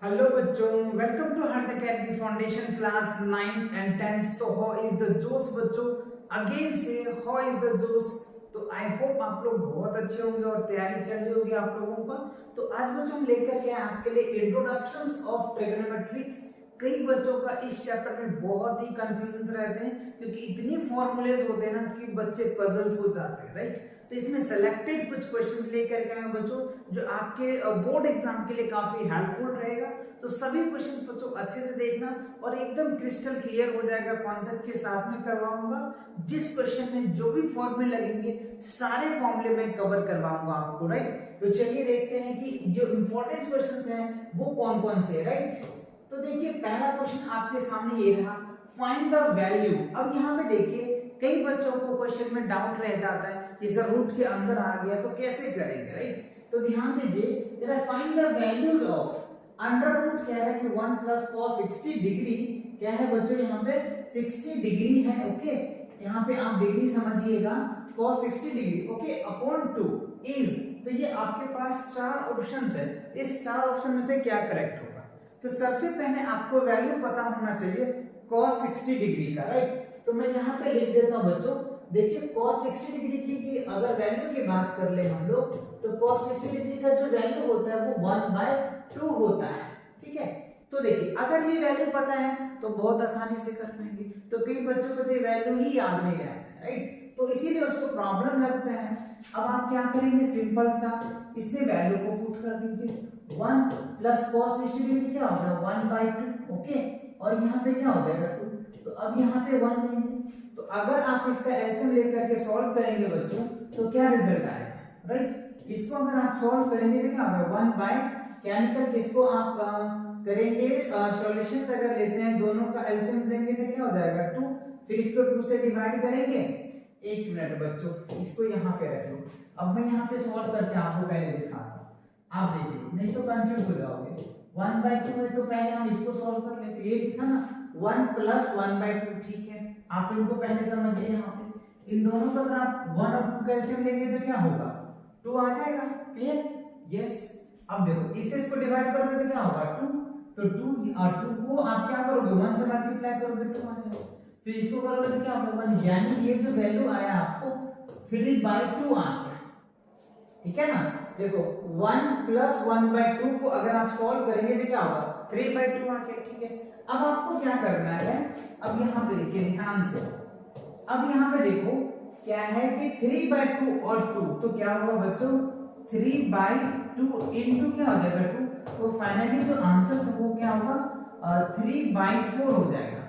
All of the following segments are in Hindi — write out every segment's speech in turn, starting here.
हेलो बच्चों, welcome to Harsh academy foundation class 9th and 10th। तो हाउ इज द जोश बच्चों, अगेन से हाउ इज द जोश। तो आई होप आप लोग बहुत अच्छे होंगे और तैयारी चल रही होगी आप लोगों का। तो आज बच्चों हम लेकर के आपके लिए इंट्रोडक्शंस ऑफ ट्रिग्नोमेट्रिक्स। कई बच्चों का इस चैप्टर में बहुत ही कंफ्यूजन रहते हैं क्योंकि इतनी फॉर्मूलेज होते हैं ना कि बच्चे पजल्स हो जाते हैं, राइट। तो इसमें सेलेक्टेड कुछ क्वेश्चंस लेकर के आए बच्चों जो आपके बोर्ड एग्जाम के लिए काफी हेल्पफुल रहेगा। तो सभी क्वेश्चंस बच्चों अच्छे से देखना और एकदम क्रिस्टल क्लियर हो जाएगा कॉन्सेप्ट के साथ में करवाऊंगा। जिस क्वेश्चन में जो भी फॉर्मूले लगेंगे सारे फॉर्मूले में कवर करवाऊंगा आपको, राइट। तो चलिए देखते हैं कि जो इंपॉर्टेंट क्वेश्चंस हैं वो कौन कौन से, राइट। तो देखिए पहला क्वेश्चन आपके सामने ये रहा, फाइंड द वैल्यू। अब यहाँ पे देखिए कई बच्चों को क्वेश्चन में डाउट रह जाता है कि सर रूट के अंदर आ गया तो कैसे करेंगे, राइट। तो ध्यान दीजिए जरा, find the values of under root कह रहा है कि 1 प्लस cos 60 डिग्री क्या है बच्चों, यहाँ पे 60 डिग्री है, ओके। यहाँ पे आप डिग्री समझिएगा, cos 60 degree, okay, upon 2 is. तो ये आपके पास चार ऑप्शंस है, इस चार ऑप्शन में से क्या करेक्ट होगा। तो सबसे पहले आपको वैल्यू पता होना चाहिए cos 60 डिग्री का, राइट। तो मैं यहाँ पे लिख देता हूँ बच्चों, देखिए cos 60 डिग्री की अगर वैल्यू की बात कर ले हम लोग तो cos 60 डिग्री का जो वैल्यू होता है वो 1/2 होता है, ठीक है। तो देखिए अगर ये वैल्यू पता है तो बहुत आसानी से कर पाएंगे। तो कई बच्चों को तो वैल्यू ही याद नहीं रहता है, राइट। तो इसीलिए उसको प्रॉब्लम लगता है। अब आप क्या करेंगे, सिंपल सा इसमें वैल्यू को पुट कर दीजिए। 1 प्लस cos 60 डिग्री क्या होगा, 1/2, ओके। और यहाँ पे क्या हो जाएगा 2। तो अब यहाँ पे 1 लेंगे। तो अगर आप इसका एलसीएम लेकर के सॉल्व करेंगे बच्चों तो क्या रिजल्ट आएगा, राइट। इसको अगर आप सॉल्व करेंगे तो क्या होगा, 1 बाय क्या निकल के इसको आप करेंगे सॉल्यूशंस अगर लेते हैं दोनों का एलसीएम लेंगे तो क्या हो जाएगा 2। फिर इसको 2 से डिवाइड करेंगे। एक मिनट बच्चों, इसको यहाँ पे रख लो। अब मैं यहाँ पे सॉल्व करके आपको पहले दिखाता हूँ, आप देखिए नहीं तो कंफ्यूज हो जाओगे। 1/2 है तो पहले हम इसको सॉल्व कर लेते। ये लिखा ना 1 प्लस 1/2, ठीक है। आप इनको पहले समझिए, यहाँ पे इन दोनों का अगर आप 1 और 2 कैलसियम लेंगे तो क्या होगा, 2 आ जाएगा, क्लियर, यस। अब देखो इससे इसको डिवाइड करोगे तो क्या होगा 2। तो 2 और 2 को आप क्या करोगे 1 से मल्टीप्लाई करोगे 2 आ जाएगा। फिर इसको करोगे तो क्या होगा 1, यानी ये जो वैल्यू आया आपको 3/2 आ गया, ठीक है ना। देखो 1 प्लस 1/2 को अगर आप सॉल्व करेंगे तो क्या होगा 3/2 आ गया, ठीक है। अब आपको क्या करना है, अब यहाँ पे देखिए ध्यान से। अब यहाँ पे देखो क्या है कि 3/2 और 2 तो क्या होगा बच्चों 3/2 इनटू क्या हो जाएगा 2। तो फाइनली जो आंसर है वो क्या होगा 3/4 हो जाएगा।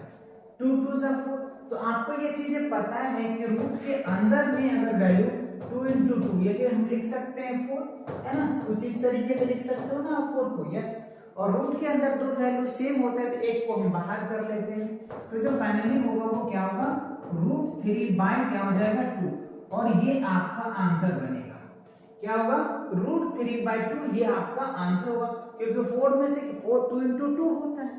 2 2 से 4। तो आपको ये चीजें पता है कि रूट के अंदर में अगर वैल्यू 2 into 2 ये हम लिख सकते हैं 4, है ना। कुछ इस तरीके से लिख सकते हो ना आप 4 को, यस। और रूट के अंदर दो वैल्यू सेम होता है तो एक को हम बाहर कर लेते हैं। तो जो फाइनली होगा वो क्या होगा √3 बाय क्या हो जाएगा 2। और ये आपका आंसर बनेगा, क्या होगा √3/2, ये आपका आंसर होगा। क्योंकि 4 में से 4 2 into 2 होता है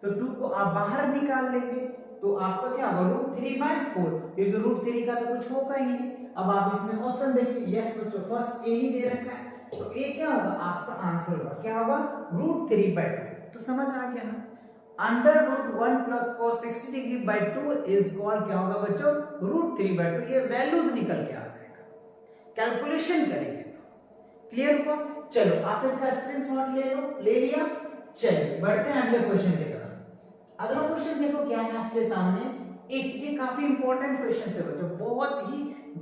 तो 2 को आप बाहर निकाल लेंगे तो आपका क्या होगा √3/4, क्योंकि √3 का तो कुछ होगा ही नहीं। अब आप इसमें ऑप्शन देखिए, यस बच्चों फर्स्ट ए ही दे रखा है तो ए क्या होगा आपका आंसर होगा, क्या होगा √3/2। तो समझ आ गया ना। Under root 1 plus cos 60 degree by 2 is called क्या होगा बच्चों √3/2। ये वैल्यूज निकल के आ जाएगा, कैलकुलेशन करेंगे तो क्लियर हुआ। चलो आप इनका स्क्रीनशॉट ले लो, ले लिया। चलिए बढ़ते हैं अगले क्वेश्चन की तरफ। अगला क्वेश्चन देखो क्या है आपके सामने। एक ये काफी इंपॉर्टेंट क्वेश्चन है बच्चों, बहुत ही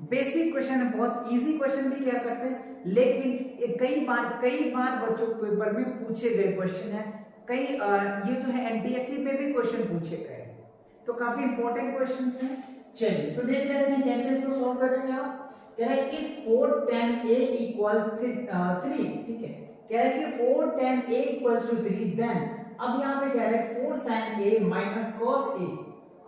बेसिक क्वेश्चन है, बहुत इजी क्वेश्चन भी कह सकते हैं, लेकिन ये कई बार बच्चों पेपर में पूछे गए क्वेश्चन है। कई ये जो है एनटीएससी में भी क्वेश्चन पूछे गए, तो काफी इंपॉर्टेंट क्वेश्चंस हैं। चलिए तो देख लेते हैं कैसे इसको सॉल्व करेंगे। आप कह रहे हैं कि 4 tan a इक्वल 3, ठीक है। कह रहे हैं कि 4 tan a equals to 3 then, अब यहाँ पे कह रहे हैं 4 sin a minus cos a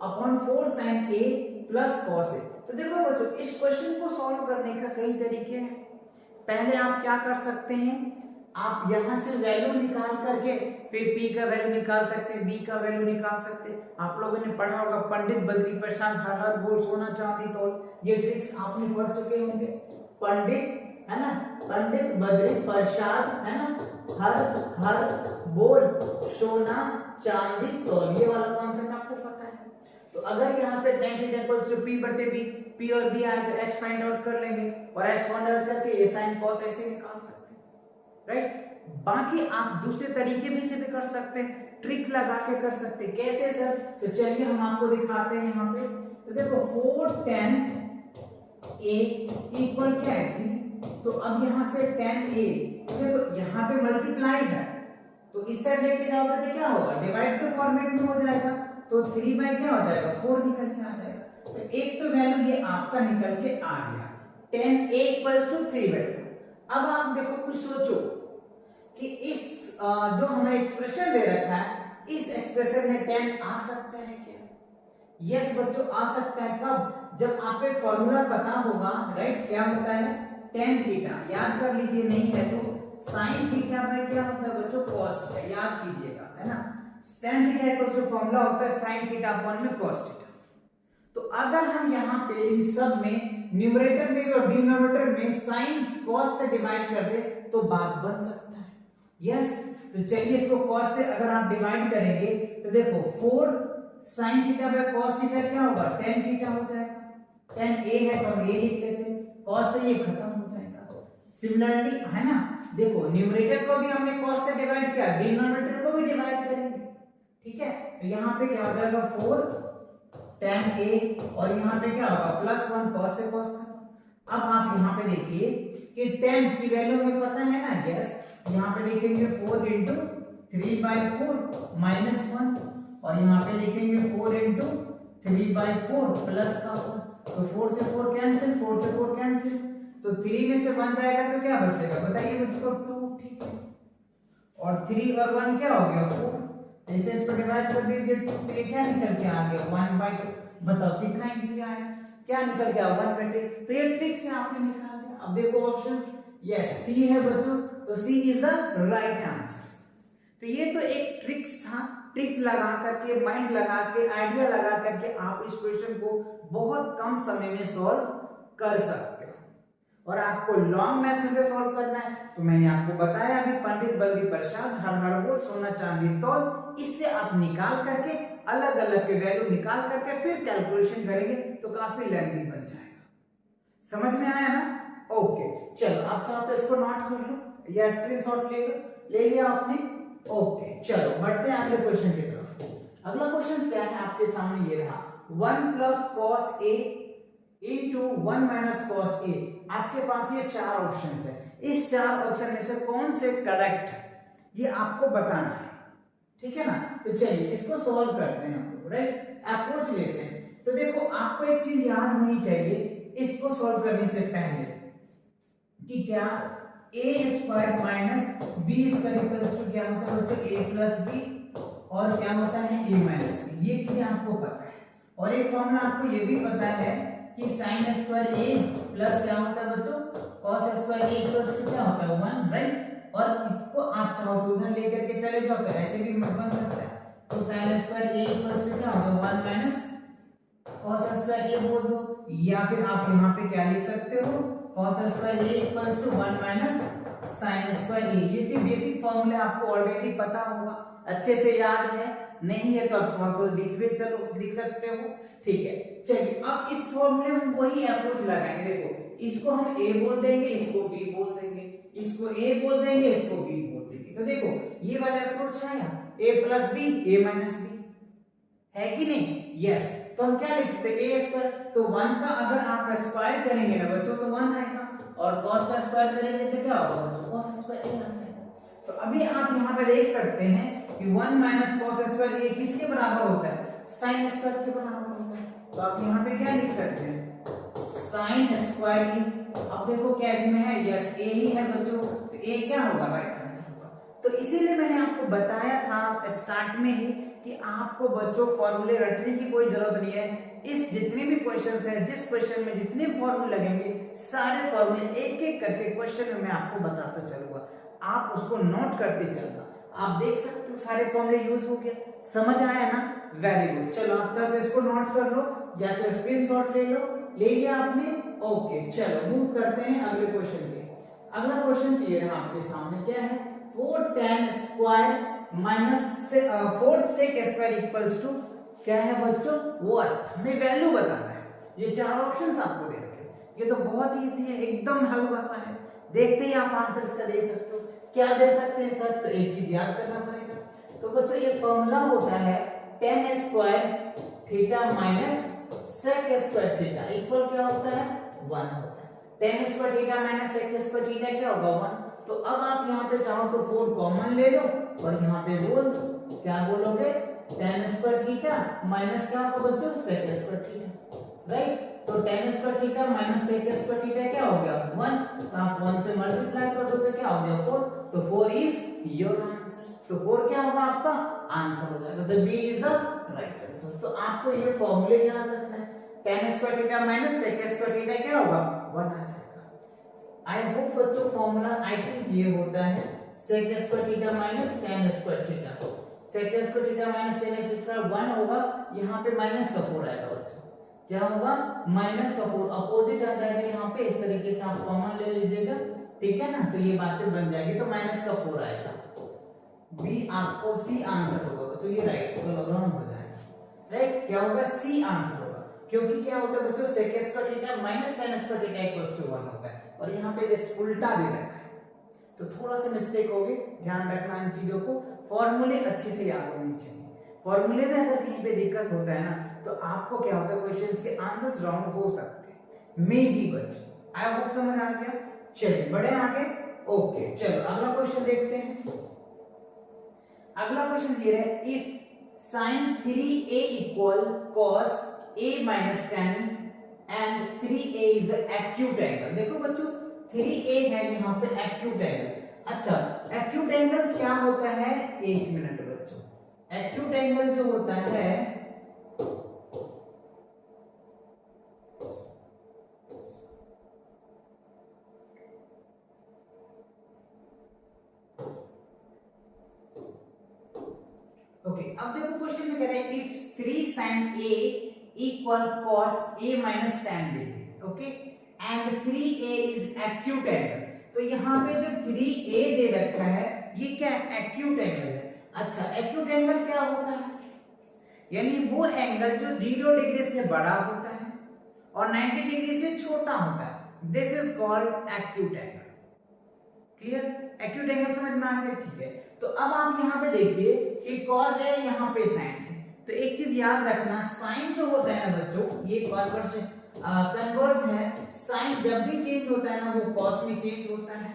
upon 4 sin a plus cos a। तो देखो बच्चों इस क्वेश्चन को सॉल्व करने का कई तरीके हैं। पहले आप क्या कर सकते हैं, आप यहां से वैल्यू निकाल करके फिर p का वैल्यू निकाल सकते हैं, b का वैल्यू निकाल सकते हैं। आप लोगों ने पढ़ा होगा पंडित बद्री प्रशांत हर हर बोल सोना चांदी तोल, ये ट्रिक्स आपने पढ़ चुके होंगे। पंडित है ना, पंडित बद्री प्रसाद है ना, हर हर बोल सोना चांदी तौल, ये वाला कॉन्सेप्ट आपको पता है। तो अगर यहाँ पे tan theta equals to p बटे b, p और b आए तो h फाइंड आउट कर लेंगे और h फाइंड आउट करके ये sin cos ऐसे निकाल सकते हैं, राइट। बाकी आप दूसरे तरीके भी से भी कर सकते हैं, ट्रिक लगा के कर सकते हैं। कैसे सर? तो चलिए हम आपको दिखाते हैं यहाँ पे। तो देखो 4 tan a इक्वल क्या है 3, तो अब यहाँ से tan a, देखो यहाँ पे मल्टीप्लाई है तो इस साइड लेके जाओगे तो क्या होगा, डिवाइड के फॉर्मेट में हो जाएगा, तो 3 बाय क्या हो जाएगा 4 निकल के आ जाएगा। तो एक तो वैल्यू ये आपका निकल के आ गया, tan a इक्वल्स टू 3/4। अब आप देखो कुछ सोचो कि इस जो हमें एक्सप्रेशन दे रखा है, इस एक्सप्रेशन में tan आ सकता है क्या? यस बच्चों आ सकता है। कब? जब आपको एक फॉर्मूला पता होगा, राइट, क्या होता है tan थीटा, याद कर लीजिए, नहीं है तो sin थीटा में क्या होता है बच्चों cos थीटा, याद कीजिएगा, है ना। tan theta equals to formula होता है sin थीटा अपॉन में cos थीटा। तो अगर हम यहाँ पे इन सब में न्यूमरेटर में भी और डिनोमिनेटर में sin cos से डिवाइड कर दे तो बात बन सकता है, यस। तो चलिए इसको cos से अगर आप डिवाइड करेंगे तो देखो 4 sin theta by cos theta क्या होगा, tan थीटा हो जाएगा। tan a है तो हम a लिख लेते हैं, cos से ये खत्म हो जाएगा। सिमिलरली है ना, देखो न्यूमरेटर को भी हमने cos से डिवाइड किया, डिनोमिनेटर को भी डिवाइड करेंगे, ठीक है। तो यहाँ पे क्या हो जाएगा 4 tan a और यहाँ पे क्या होगा +1 cos से cos। अब आप यहाँ पे देखिए कि tan की वैल्यू हमें पता है ना, यस। यहाँ पे देखेंगे 4 इंटू 3/4 -1 और यहाँ पे देखेंगे 4 इंटू 3/4 प्लस का 4, तो 4 से 4 कैंसिल, 4 से 4 कैंसिल, तो 3 में से 1 जाएगा तो क्या बचेगा बताइए मुझको, 2, ठीक है। और 3 और 1 क्या हो गया 4, जैसे इसको डिवाइड कर दीजिए, 2 क्या निकल के आ गया 1/2। बताओ कितना इजी आया, क्या निकल गया 1/2। तो ये ट्रिक से आपने निकाल दिया। अब देखो ऑप्शंस, यस सी है बच्चों, तो सी इज द राइट आंसर। तो ये तो एक ट्रिक्स था, ट्रिक्स लगा करके, माइंड लगा के, आइडिया लगा करके आप इस क्वेश्चन को बहुत कम समय में सॉल्व कर सकते हो। और आपको लॉन्ग मेथड से सॉल्व करना है तो मैंने आपको बताया अभी, पंडित बल्दी प्रसाद हर बोल सोना चांदी तौल, इससे आप निकाल करके अलग अलग के वैल्यू निकाल करके फिर कैलकुलेशन करेंगे तो काफी लेंथी बन जाएगा। समझ में आया ना? ओके, चलो आप चाहो तो इसको नोट कर लो या स्क्रीनशॉट ले लो, ले लिया आपने? ओके, चलो बढ़ते हैं अगले क्वेश्चन की तरफ। अगला क्वेश्चन क्या है आपके सामने, ये रहा 1 + cos a into 1 - cos a। आपके पास ये 4 ऑप्शंस है, इस 4 ऑप्शन में से कौन से करेक्ट है ये आपको बताना है, ठीक है ना। तो चलिए इसको सॉल्व करते हैं हम लोग, राइट, अप्रोच लेते हैं। तो देखो आपको एक चीज याद होनी चाहिए इसको सॉल्व करने से पहले कि क्या a² - b² क्या होता है बच्चों, a + b और क्या होता है a - b, ये चीज आपको पता है। और एक फॉर्मूला आपको ये भी पता है कि sin² a प्लस क्या होता है बच्चों cos² a इक्वल्स टू क्या होता है 1, राइट। और इसको आप चाहो तो उधर लेकर के चले जाओ तो ऐसे भी बन सकता है, तो sin² a इक्वल्स टू क्या होगा 1 - cos² a बोल दो, या फिर आप यहाँ पे क्या लिख सकते हो cos² a equals to 1 - sin² a। ये चीज बेसिक फॉर्मूले आपको ऑलरेडी पता होगा, अच्छे से याद है, नहीं है तो आप चाहो तो लिख सकते हो, ठीक है। चलिए अब इस फॉर्मूले में वही अप्रोच लगाएंगे। देखो इसको हम a बोल देंगे, इसको b बोल देंगे, इसको a बोल देंगे, इसको b बोल देंगे। तो देखो ये वाला अप्रोच है a + b a - b, है कि नहीं? यस। तो हम क्या लिख सकते हैं a², तो 1 का अगर आप स्क्वायर करेंगे ना बच्चों तो 1 आएगा, और cos का स्क्वायर करेंगे तो क्या होगा बच्चों cos² a आ जाएगा। तो अभी आप यहाँ पे देख सकते हैं कि 1 - cos² a किसके बराबर होता है, sin² के बराबर होता है। तो आप यहाँ पे क्या लिख सकते हैं sin² a। अब देखो कैसे में है, यस a ही है बच्चों, तो a क्या होगा राइट आंसर होगा। तो इसीलिए मैंने आपको बताया था स्टार्ट में ही कि आपको बच्चों फॉर्मूले रटने की कोई जरूरत नहीं है। इस जितने भी क्वेश्चंस हैं, जिस क्वेश्चन में जितने फॉर्मूले लगेंगे सारे फॉर्मूले एक एक करके क्वेश्चन में मैं आपको बताता चलूंगा, आप उसको नोट करते चलना। आप देख सकते हो सारे फॉर्मूले यूज हो गए, समझ आया ना? Very good. चलो आप चाहे तो इसको नोट कर लो या तो स्क्रीनशॉट ले लो, ले लिया आपने? ओके, चलो मूव करते हैं अगले क्वेश्चन पे। अगला क्वेश्चन ये रहा आपके सामने, क्या है 4 tan square minus 4 sec square equals to क्या है बच्चों, व्हाट, हमें वैल्यू बताना है। ये चार ऑप्शंस आपको दे रखे हैं, ये तो बहुत इजी है, एकदम हल्का सा है, देखते ही आप आंसर इसका दे सकते हो। क्या दे सकते हैं सर, तो एक चीज याद करना पड़ेगा। तो बच्चों ये फॉर्मूला होता है tan square theta minus sec square theta equal क्या होता है, 1 होता है। tan square theta minus sec square theta क्या होगा, 1। तो अब आप यहाँ पे चाहो तो 4 कॉमन ले लो और यहाँ पे बोल दो, क्या बोलोगे, tan स्क्वायर थीटा माइनस क्या होगा बच्चों, sec स्क्वायर थीटा, राइट। तो tan square theta minus sec square theta क्या हो गया, 1। तो आप 1 से मल्टीप्लाई कर दो तो क्या हो गया, 4। तो 4 इज योर आंसर। तो 4 क्या होगा आपका आंसर हो जाएगा, the B is the right answer. तो आपको ये फॉर्मूले याद रखना है, tan square theta minus sec square theta क्या होगा, 1 आ जाएगा। आई होप बच्चों फॉर्मूला आई थिंक ये होता है sec square theta minus tan square theta, sec square theta minus tan square 1 होगा, यहाँ पे माइनस का 4 आएगा बच्चों, क्या होगा, माइनस का 4 अपोजिट आ जाएगा यहाँ पे, इस तरीके से आप कॉमन ले लीजिएगा, ठीक है ना। तो ये बातें बन जाएगी, तो माइनस का 4 आएगा, बी आपको सी आंसर होगा बच्चों, ये राइट रॉन्ग हो जाएगा, राइट, क्या होगा, सी आंसर होगा। क्योंकि क्या होता है बच्चों, sec square theta minus tan square theta equals to 1 होता है, और यहाँ पे जस्ट उल्टा भी रखा है, तो थोड़ा सा मिस्टेक होगी, ध्यान रखना इन चीजों को। फॉर्मूले अच्छे से याद होने चाहिए, फॉर्मूले में अगर कहीं पे दिक्कत होता है ना, तो आपको क्या होता है, क्वेश्चंस के आंसर्स रॉन्ग हो सकते हैं, मे बी बच्चों। आई होप समझ आ गया। चलिए बढ़े आगे, ओके चलो अगला क्वेश्चन देखते हैं। अगला क्वेश्चन ये है, if sin 3a equal cos a minus tan and 3a is the acute angle। देखो बच्चों 3a है यहाँ पे acute angle। अच्छा acute angles क्या होता है, एक मिनट बच्चों, acute angle जो होता है ओके, अब देखो क्वेश्चन में कह रहे हैं if 3 sin a equal cos a minus tan degree, okay, and 3a is acute angle. तो यहाँ पे जो 3a दे रखा है ये क्या एक्यूट एंगल है। अच्छा एक्यूट एंगल क्या होता है, यानी वो एंगल जो 0 डिग्री से बड़ा होता है और 90 डिग्री से छोटा होता है, this is called acute angle. Clear, acute angle समझ में आ गया, ठीक है। तो अब आप यहाँ पे देखिए कि cos है, यहाँ पे sin है, तो एक चीज याद रखना, sin जो होता है ना बच्चों, ये कन्वर्स है, sin जब भी चेंज होता है ना वो cos में चेंज होता है,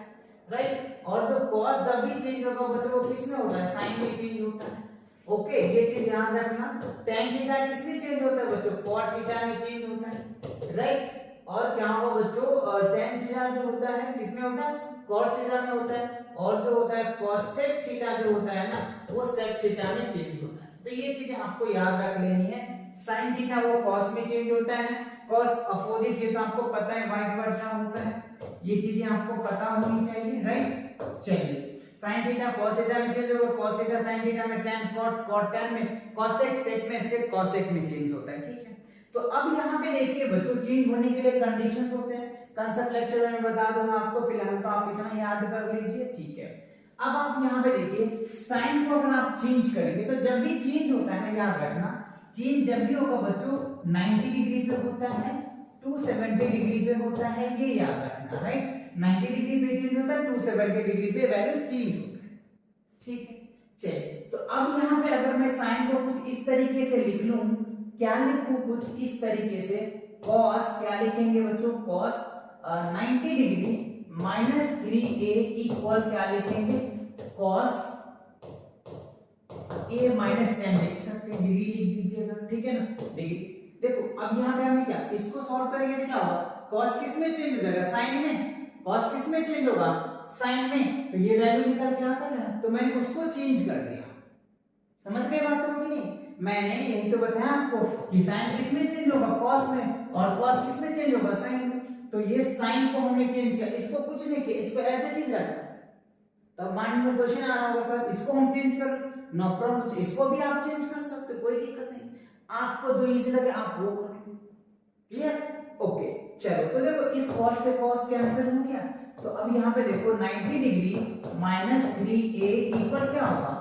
राइट, और जो cos जब भी चेंज होगा बच्चों वो किस में होता है, sin में चेंज होता है, ओके, ये चीज याद रखना। tan थीटा किस में चेंज होता है बच्चों, cot थीटा में चेंज होता है, राइट, और क्या होगा बच्चों, tan थीटा जो होता है किस में होता है, cot थीटा में होता है, और जो होता है cosec थीटा जो होता है ना वो sec थीटा में चेंज होता है। तो ये चीजें आपको याद रख लेनी है, sin थीटा वो cos में चेंज होता है, cos अपोजिट ये तो आपको पता है वाइस वर्सा होता है, ये चीजें आपको पता होनी चाहिए, राइट। चलिए sin थीटा cos थीटा में चेंज होगा, cos थीटा sin थीटा में, tan cot cot tan में, cosec sec में, sec cosec में चेंज होता है, ठीक है। तो अब यहाँ पे देखिए बच्चों चेंज होने के लिए कंडीशंस होते हैं, कंसेप्ट लेक्चर में बता दूंगा आपको, फिलहाल तो आप इतना याद कर लीजिए, ठीक है। अब आप यहाँ पे देखिए साइन को अगर आप चेंज करेंगे तो जब भी चेंज होता है ना, याद रखना चेंज जब भी होगा बच्चों 90 डिग्री पे होता है, 270 डिग्री पे होता है, ये याद रखना, राइट। 90 डिग्री पे चेंज होता है, 270 डिग्री पे वैल्यू चेंज होता है, ठीक है। चलिए तो अब यहाँ पे अगर मैं साइन को कुछ इस तरीके से लिख लूं, क्या लिखूं, कुछ इस तरीके से, cos क्या लिखेंगे बच्चों, cos 90 degree minus 3a equal क्या लिखेंगे, cos a माइनस 10 लिख सकते हैं, डिग्री लिख दीजिएगा, ठीक है ना, डिग्री। देखो अब यहाँ पे हमने क्या, इसको सॉल्व करेंगे तो क्या होगा, cos किस में चेंज हो जाएगा, sin में, cos किस में चेंज होगा, sin में, तो ये वैल्यू निकल के आता है ना, तो मैंने उसको चेंज कर दिया, समझ गए बात होगी नहीं, मैंने यही तो बताया आपको कि sin किस में चेंज होगा, cos में, और cos किस में चेंज होगा, sin में, तो ये sin को हमने चेंज किया, इसको कुछ नहीं किया, इसको एज इट इज रखा। तो माइंड में क्वेश्चन आ रहा होगा सर इसको हम चेंज कर, नो प्रॉब्लम, इसको भी आप चेंज कर सकते, कोई दिक्कत नहीं, आपको जो इजी लगे आप वो करें, क्लियर। ओके चलो, तो देखो इस cos से cos कैंसिल हो गया, तो अब यहाँ पे देखो 90 डिग्री माइनस 3a इक्वल क्या होगा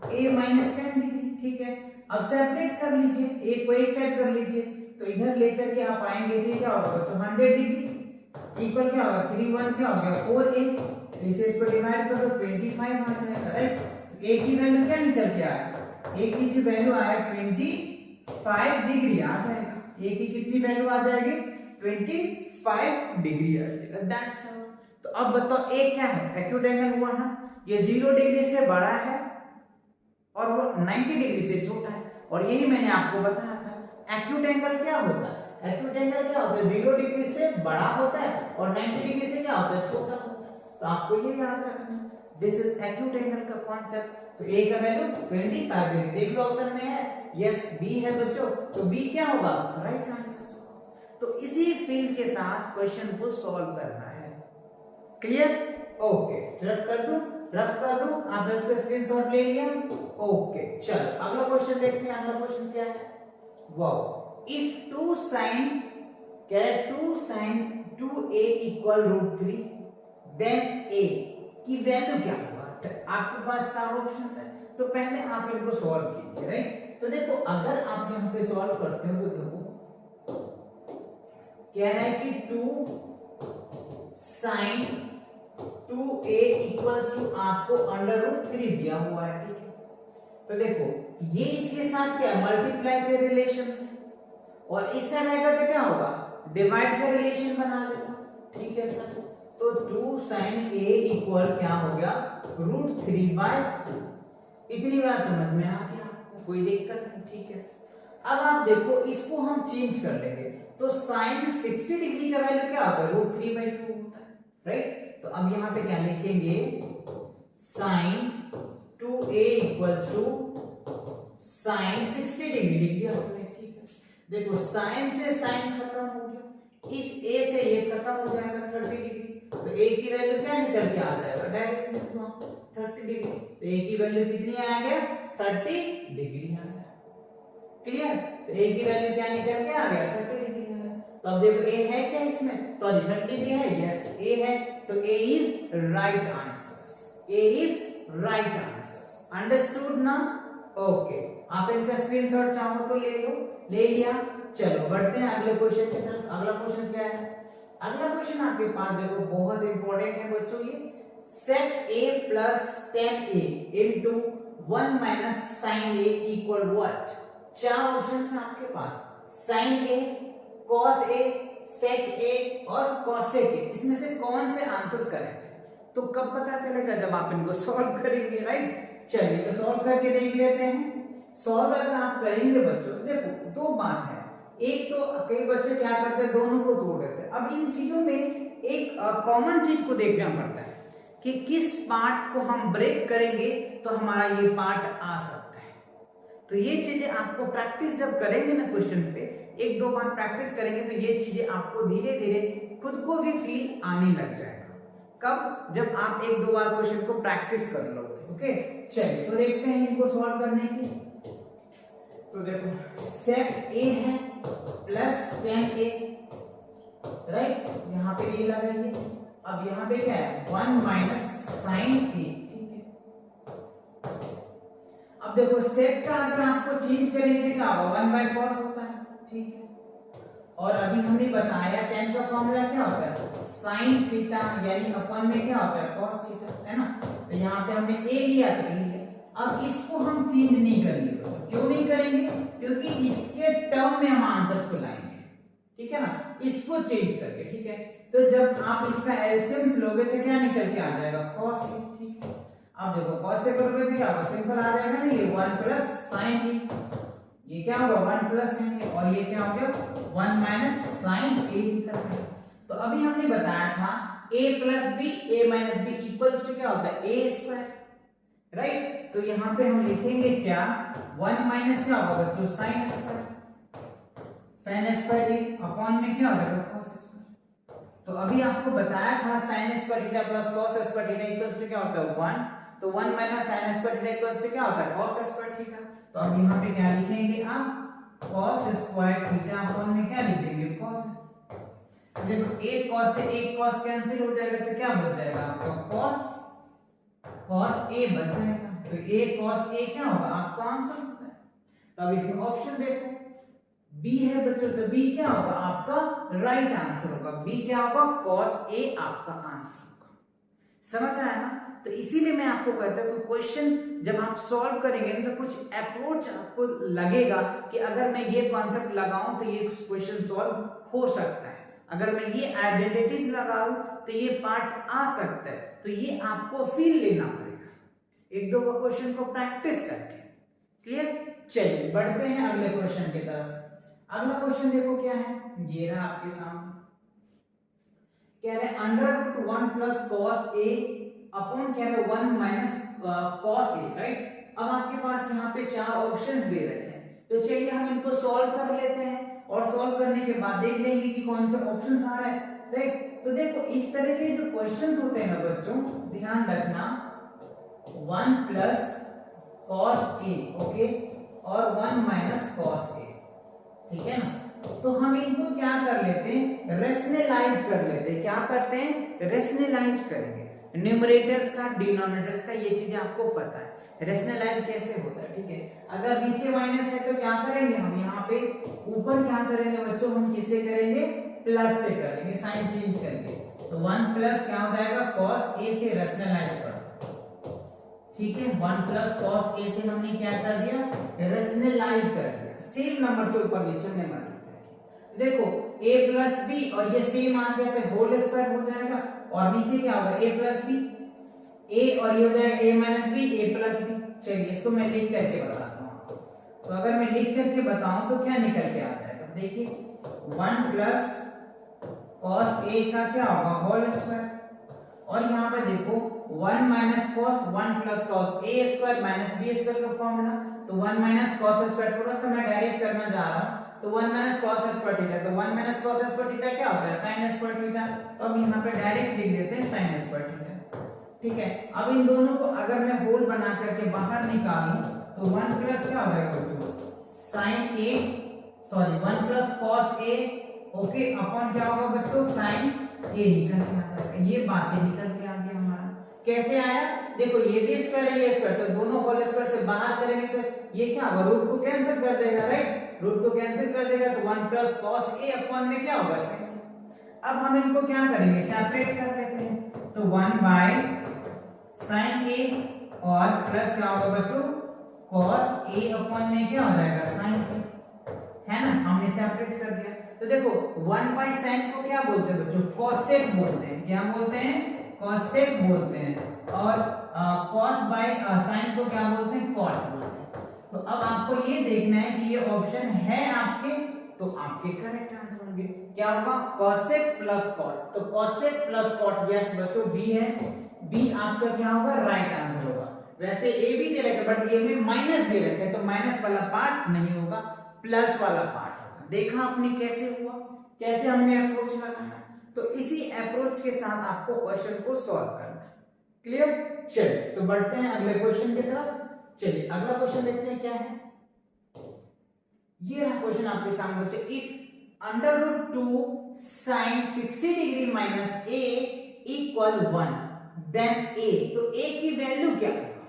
a माइनस 10 डिग्री, ठीक है। अब सेपरेट कर लीजिए, a को एक साइड कर लीजिए, तो इधर लेकर के आप आएंगे तो क्या होगा बच्चों 100 डिग्री इक्वल क्या होगा 3 1 क्या हो गया 4a, इसे इस पर डिवाइड कर दो 25 आ जाएगा, राइट। a की वैल्यू क्या निकल के आया, a की जो वैल्यू आया 25 डिग्री आ जाएगा, a की कितनी वैल्यू आ जाएगी 25 डिग्री आ जाएगा, दैट्स ऑल। तो अब बताओ a क्या है, एक्यूट एंगल हुआ ना, ये 0 डिग्री से बड़ा है और वो 90 डिग्री से छोटा है, और यही मैंने आपको बताया था एक्यूट एंगल क्या होता है, एक्यूट एंगल क्या होता है 0 डिग्री से बड़ा होता है और 90 डिग्री से क्या होता है छोटा होता है, तो आपको ये याद रखना है, दिस इज एक्यूट एंगल का कॉन्सेप्ट। तो a का वैल्यू 25 डिग्री, देख लो ऑप्शन में है, यस b है बच्चों, तो b क्या होगा राइट आंसर होगा। तो इसी फील्ड के साथ क्वेश्चन को सॉल्व करना है, क्लियर, ओके। रफ कर दूं, आपने इसका स्क्रीनशॉट ले लिया, ओके। चलो अगला क्वेश्चन देखते हैं, अगला क्वेश्चन क्या है, वाओ, इफ 2 sin क्या है 2 sin 2a equal √3 then a की वैल्यू क्या होगा। आपके पास 4 ऑप्शंस है, तो पहले आप इनको सॉल्व कीजिए, राइट। तो देखो अगर आप यहां पे सॉल्व करते हो तो देखो क्या है कि 2 sin 2a इक्वल्स टू आपको √3 दिया हुआ है, ठीक है। तो देखो ये इसके साथ क्या मल्टीप्लाई के रिलेशन है, और इस साइड आएगा तो क्या होगा डिवाइड का रिलेशन बना लेगा, ठीक है सर। तो 2 sin a इक्वल क्या हो गया √3/2, इतनी बात समझ में आ गया, कोई दिक्कत नहीं, ठीक है सर। अब आप देखो इसको हम चेंज कर लेंगे, तो sin 60 डिग्री का वैल्यू क्या होता है √3/2 होता है, राइट। तो अब यहाँ पे क्या लिखेंगे sin 2a equals to sin 60 degree लिख दिया हमने, ठीक है। देखो sin से sin खत्म हो गया, इस a से ये खत्म हो जाएगा 30 डिग्री, तो a की वैल्यू क्या निकल के आ जाएगा डायरेक्ट लिख दो 30 डिग्री, तो a की वैल्यू कितनी आ गया 30 डिग्री आ गया, क्लियर। तो a की वैल्यू क्या निकल के आ गया 30 डिग्री आ गया। तो अब देखो a है क्या इसमें, सॉरी 30 डिग्री है, यस a है, तो a is right answer, a is right answer, understood ना, ओके। आप इनका स्क्रीनशॉट चाहो तो ले लो, ले लिया। चलो बढ़ते हैं अगले क्वेश्चन की तरफ। अगला क्वेश्चन क्या है, अगला क्वेश्चन आपके पास देखो बहुत इंपॉर्टेंट है बच्चों, ये sec a plus tan a into 1 minus sin a equal what। 4 options हैं आपके पास, sin a, cos a, sec a और cosec a, इसमें से कौन से आंसर्स करेक्ट है, तो कब पता चलेगा जब आप इनको सॉल्व करेंगे, राइट। चलिए तो सॉल्व करके देख लेते हैं। सॉल्व अगर आप करेंगे बच्चों तो देखो दो बात है, एक तो कई बच्चे क्या करते हैं दोनों को तोड़ देते हैं। अब इन चीजों में एक कॉमन चीज को देखना पड़ता है कि किस पार्ट को हम ब्रेक करेंगे तो हमारा ये पार्ट आ सकता है। तो ये चीजें आपको प्रैक्टिस जब करेंगे ना क्वेश्चन पे, एक दो बार प्रैक्टिस करेंगे तो ये चीजें आपको धीरे धीरे खुद को भी फील आने लग जाएगा। कब, जब आप एक दो बार क्वेश्चन को प्रैक्टिस कर लोगे, ओके। चलिए तो देखते हैं इनको सॉल्व करने की। तो देखो sec a है प्लस tan a, राइट, यहाँ पे ये लगाइए। अब यहाँ पे क्या है 1 माइनस sin a, ठीक है। अब देखो sec का अगर आपको चेंज करेंगे क्या होगा 1/cos होता है, ठीक है। और अभी हमने बताया tan का फॉर्मूला क्या होता है sin थीटा, यानी अपन में क्या होता है cos थीटा, है ना। तो यहाँ पे हमने a लिया तो a लिया। अब इसको हम चेंज नहीं करेंगे, क्यों नहीं करेंगे, क्योंकि इसके टर्म में हम आंसर्स को लाएंगे, ठीक है ना, इसको चेंज करके, ठीक है। तो जब आप इसका एलसीएम लोगे तो क्या निकल के आ जाएगा cos a, ठीक है। अब देखो cos से करोगे तो क्या होगा सिंपल आ जाएगा ना, ये 1 प्लस sin a, ये क्या होगा 1 प्लस sin a, और ये क्या हो गया 1 माइनस sin a निकल गया। तो अभी हमने बताया था a plus b a minus b equals to क्या होता है a स्क्वायर, राइट। तो यहाँ पे हम लिखेंगे क्या 1 माइनस क्या होगा बच्चों sin square, sin square a upon में क्या होगा cos स्क्वायर। तो अभी आपको बताया था sin square theta plus cos square theta equals to क्या होता है 1, तो 1 minus sin square theta equals to क्या होता है cos स्क्वायर थीटा। तो अब यहाँ पे क्या लिखेंगे आप cos स्क्वायर थीटा अपॉन में क्या लिख देंगे cos, देखो एक cos से एक cos कैंसिल हो जाएगा तो क्या बच जाएगा आपका cos a बच जाएगा। तो a cos a क्या होगा आपका आंसर होता है। तो अब इसमें ऑप्शन देखो b है बच्चों, तो b क्या होगा आपका राइट आंसर होगा। b क्या होगा cos a आपका आंसर होगा। समझ आया ना। तो इसीलिए मैं आपको कहता हूं कि क्वेश्चन जब आप सॉल्व करेंगे ना तो कुछ अप्रोच आपको लगेगा कि अगर मैं ये कॉन्सेप्ट लगाऊं तो ये क्वेश्चन सॉल्व हो सकता है, अगर मैं ये आइडेंटिटीज लगाऊं तो ये पार्ट आ सकता है। तो ये आपको फील लेना पड़ेगा एक दो क्वेश्चन को प्रैक्टिस करके। क्लियर। चलिए बढ़ते हैं अगले क्वेश्चन की तरफ। अगला क्वेश्चन देखो क्या है, ये रहा आपके सामने। कह रहे √1 प्लस cos a अपॉन कह रहे 1 माइनस cos a, राइट। अब आपके पास यहाँ पे चार ऑप्शंस दे रखे हैं, तो चलिए हम इनको सॉल्व कर लेते हैं और सॉल्व करने के बाद देख लेंगे कि कौन से ऑप्शंस आ रहे हैं, राइट। तो देखो इस तरह के जो क्वेश्चंस होते हैं ना बच्चों, ध्यान रखना 1 प्लस cos a, ओके, और 1 माइनस cos a, ठीक है ना। तो हम इनको क्या कर लेते हैं, रेशनलाइज कर लेते हैं। क्या करते हैं, रेशनलाइज करेंगे। न्यूमरेटर्स का डिनोमिनेटर्स का ये चीजें आपको पता है, रेशनलाइज कैसे होता है, ठीक है। अगर नीचे माइनस है तो क्या करेंगे हम यहाँ पे, ऊपर क्या करेंगे बच्चों, हम किससे करेंगे, प्लस से करेंगे, साइन चेंज करके। तो 1 प्लस क्या हो जाएगा cos a से रेशनलाइज कर, ठीक है। 1 प्लस cos a से हमने क्या कर दिया, रेशनलाइज कर दिया। सेम नंबर से ऊपर नीचे हमने मल्टीप्लाई किया। देखो a प्लस b और ये सेम आ गया तो होल स्क्वायर हो जाएगा, और नीचे क्या होगा a प्लस b, a और ये हो जाएगा a minus b, a plus b। चलिए इसको मैं लिख करके बताता हूँ। तो अगर मैं लिख करके बताऊं तो क्या निकल के आ जाएगा, देखिए 1 प्लस cos a का क्या होगा होल स्क्वायर, और यहाँ पे देखो 1 minus cos 1 plus cos a square minus b square का फॉर्मूला। तो 1 माइनस cos स्क्वायर, थोड़ा सा मैं डायरेक्ट करना जा रहा हूँ। तो 1 माइनस cos स्क्वायर थीटा, तो 1 माइनस cos स्क्वायर थीटा क्या होता है, sin स्क्वायर थीटा। तो अब यहाँ पे डायरेक्ट लिख देते हैं sin स्क्वायर थीटा, ठीक है। अब इन दोनों को अगर मैं होल बना करके बाहर निकालूं तो 1 प्लस क्या हो जाएगा बच्चों, sin a, sorry 1 plus cos a, okay, upon क्या होगा बच्चों, sin a निकल के आ जाएगा। ये बातें निकल के आ गया हमारा। कैसे आया, देखो ये भी स्क्वायर है ये स्क्वायर, तो दोनों होल स्क्वायर से बाहर करेंगे तो ये क्या होगा, रूट को कैंसिल कर देगा, राइट। रूट को कैंसिल कर देगा तो 1 प्लस cos a अपॉन में क्या होगा, sin। अब हम इनको क्या करेंगे, सेपरेट कर लेते हैं। तो 1 बाय sin a और प्लस क्या होगा बच्चों, cos a अपॉन में क्या हो जाएगा, sin a, है ना। हमने सेपरेट कर दिया। तो देखो 1 बाय sin को क्या बोलते हैं बच्चों, cosec बोलते हैं। क्या बोलते हैं, cosec बोलते हैं। और cos बाय sin को क्या बोलते हैं, cot बोलते हैं। तो अब आपको ये देखना है कि ये ऑप्शन है आपके, तो आपके करेक्ट आंसर होंगे। क्या होगा, cosec प्लस cot। तो cosec प्लस cot, यस बच्चों b है, b आपका क्या होगा, राइट आंसर होगा। वैसे a भी दे रखे बट a में माइनस दे रखे, तो माइनस वाला पार्ट नहीं होगा, प्लस वाला पार्ट होगा। देखा आपने कैसे हुआ, कैसे हमने अप्रोच लगाया। तो इसी अप्रोच के साथ आपको क्वेश्चन को सॉल्व करना है। क्लियर। चलिए तो बढ़ते हैं अगले क्वेश्चन की तरफ। चलिए अगला क्वेश्चन देखते हैं क्या है। ये रहा क्वेश्चन आपके सामने बच्चे, if √2 sin 60 degree minus a equal 1 then a, तो a की वैल्यू क्या होगा,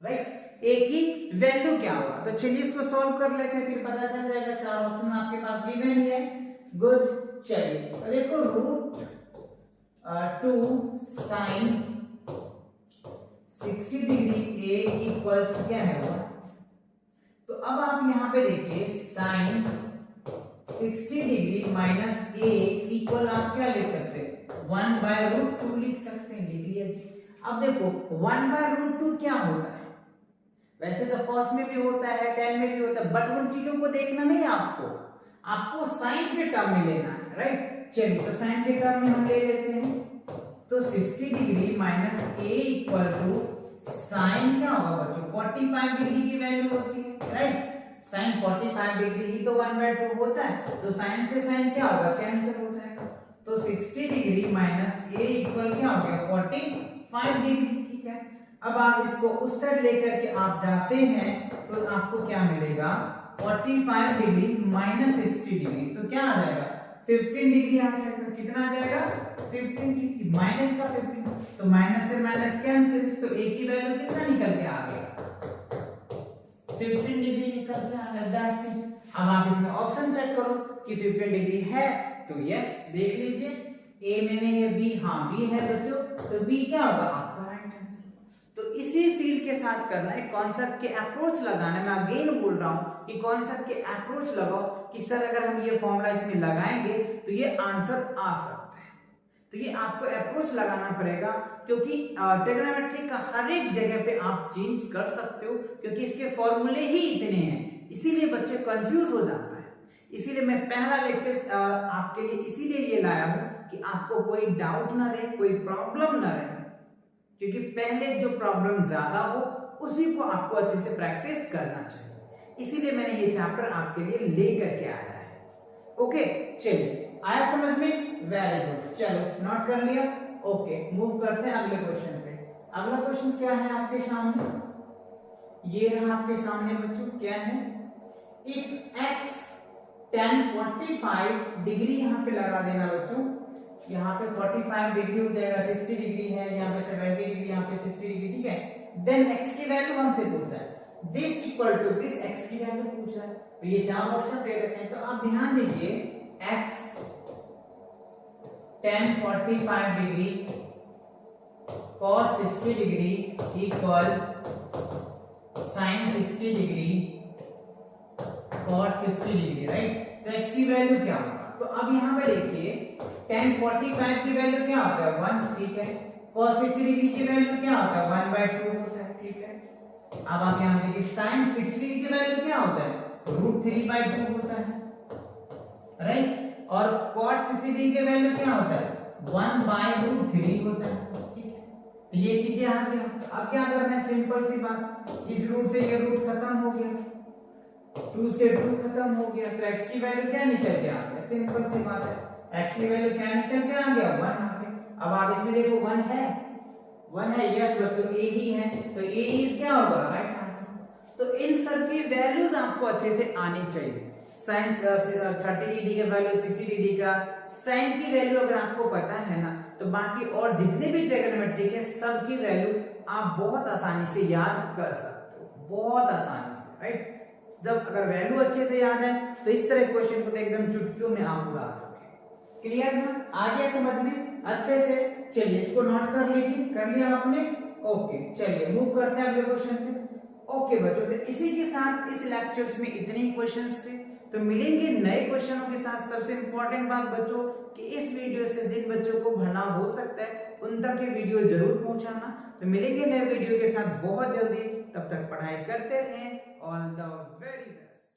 राइट। a की वैल्यू क्या होगा। तो चलिए इसको सॉल्व कर लेते हैं, फिर पता चल जाएगा। चार ऑप्शन आपके पास गिवन ही है, गुड। चलिए तो देखो √2 sin 60 डिग्री a इक्वल्स क्या है वो। तो अब आप यहाँ पे देखिए sin 60 degree minus a equal आप क्या लिख सकते हैं, 1 बाय √2 लिख सकते हैं। लिख लिया जी। अब देखो 1 बाय √2 क्या होता है, वैसे तो cos में भी होता है, tan में भी होता है, बट उन चीजों को देखना नहीं है आपको sin के टर्म में लेना है, राइट। चलिए तो sin के टर्म में हम ले लेते हैं। तो 60 degree minus a equal to sin क्या होगा बच्चों, 45 डिग्री की वैल्यू होती है, राइट। sin 45 डिग्री ही तो 1/2 होता है, तो sin से sin क्या होगा, कैंसिल हो जाएगा। तो 60 डिग्री माइनस a इक्वल क्या हो गया, 45 डिग्री, ठीक है। अब आप इसको उस साइड लेकर के आप जाते हैं तो आपको क्या मिलेगा, 45 डिग्री माइनस 60 डिग्री, तो क्या आ जाएगा 15 डिग्री आ जाएगा। कितना आ जाएगा? 15 डिग्री। माइनस का 15, तो माइनस से माइनस कैंसिल, तो ए की वैल्यू कितना निकल के आ गया? 15 डिग्री निकल के आ गया। That's it. अब आप इसमें ऑप्शन चेक करो कि 15 डिग्री है तो यस, देख लीजिए ए में नहीं है, बी, हाँ बी है बच्चों, तो बी क्या होगा? आपका राइट आंसर। तो इसी फील के साथ करना है, कॉन्सेप्ट के अप्रोच लगाना है। मैं अगेन बोल रहा हूं कि कॉन्सेप्ट के अप्रोच लगाओ कि सर अगर हम ये फॉर्मूला इसमें लगाएंगे तो ये आंसर आ सकता है। तो ये आपको अप्रोच लगाना पड़ेगा, क्योंकि ट्रिग्नोमेट्री का हर एक जगह पे आप चेंज कर सकते हो, क्योंकि इसके फॉर्मूले ही इतने हैं, इसीलिए बच्चे कंफ्यूज हो जाता है। इसीलिए मैं पहला लेक्चर आपके लिए इसीलिए ये लाया हूं कि आपको कोई डाउट ना रहे, कोई प्रॉब्लम ना रहे, क्योंकि पहले जो प्रॉब्लम ज्यादा हो उसी को आपको अच्छे से प्रैक्टिस करना चाहिए। इसीलिए मैंने ये चैप्टर आपके लिए लेकर के आया है। ओके, चलिए आया समझ में? वेरी गुड, चलो नोट कर लिया। ओके, मूव करते हैं अगले क्वेश्चन पे। अगला क्वेश्चन क्या है आपके सामने? ये रहा आपके सामने बच्चों, क्या है? इफ x tan 45 डिग्री यहाँ पे लगा देना बच्चों, यहाँ पे 45 डिग्री हो जाएगा, 60 डिग्री है, यहाँ पे 70 डिग्री, यहाँ पे 60 डिग्री, ठीक है। देन x की वैल्यू हमसे पूछ रहा है, this equal to this, x की वैल्यू पूछ रहा है। तो ये चार ऑप्शन दे रखे हैं, तो आप ध्यान दीजिए, x tan 45 degree cos 60 degree equal sin 60 degree cos 60 degree, right. तो x की वैल्यू क्या होगा? तो अब यहाँ पे देखिए, tan 45 की वैल्यू क्या होता है? 1, ठीक है। cos 60 डिग्री की वैल्यू क्या होता है? 1/2 होता है, ठीक है। अब आप यहाँ देखिए, sin 60 डिग्री की वैल्यू क्या होता है? √3/2 होता है, राइट। और cot 60 डिग्री की वैल्यू क्या होता है? 1/√3 होता है, ठीक है। तो ये चीजें आ गई। अब क्या करना है? सिंपल सी बात, इस रूट से ये रूट खत्म हो गया, 2 से 2 खत्म हो गया, तो x की वैल्यू क्या निकल के आ गया? सिंपल सी बात है, x की वैल्यू क्या निकल के आ गया? 1 आ गया। अब आप इसमें देखो 1 है, 1 है, यस बच्चों, a ही है, तो a इज क्या होगा? Right answer. तो इन सब की वैल्यूज आपको अच्छे से आनी चाहिए। sin 30 डिग्री का वैल्यू, 60 डिग्री का, sin की वैल्यू अगर आपको पता है ना, तो बाकी और जितने भी ट्रिग्नोमेट्री के सब की वैल्यू आप बहुत आसानी से याद कर सकते हो, बहुत आसानी से, राइट। जब अगर वैल्यू अच्छे से याद है तो इस तरह क्वेश्चन को तो एकदम चुटकियों में आप उड़ा दोगे। क्लियर ना? आ गया समझ में अच्छे से? चलिए इसको नोट कर लीजिए, कर लिया आपने? ओके, चलिए मूव करते हैं अगले क्वेश्चन पे। ओके बच्चों, तो इसी के साथ इस लेक्चर्स में इतने ही क्वेश्चंस थे। तो मिलेंगे नए क्वेश्चनों के साथ। सबसे इंपॉर्टेंट बात बच्चों कि इस वीडियो से जिन बच्चों को भरना हो सकता है उन तक ये वीडियो जरूर पहुंचाना। तो मिलेंगे नए वीडियो के साथ बहुत जल्दी, तब तक पढ़ाई करते रहें। All the very best.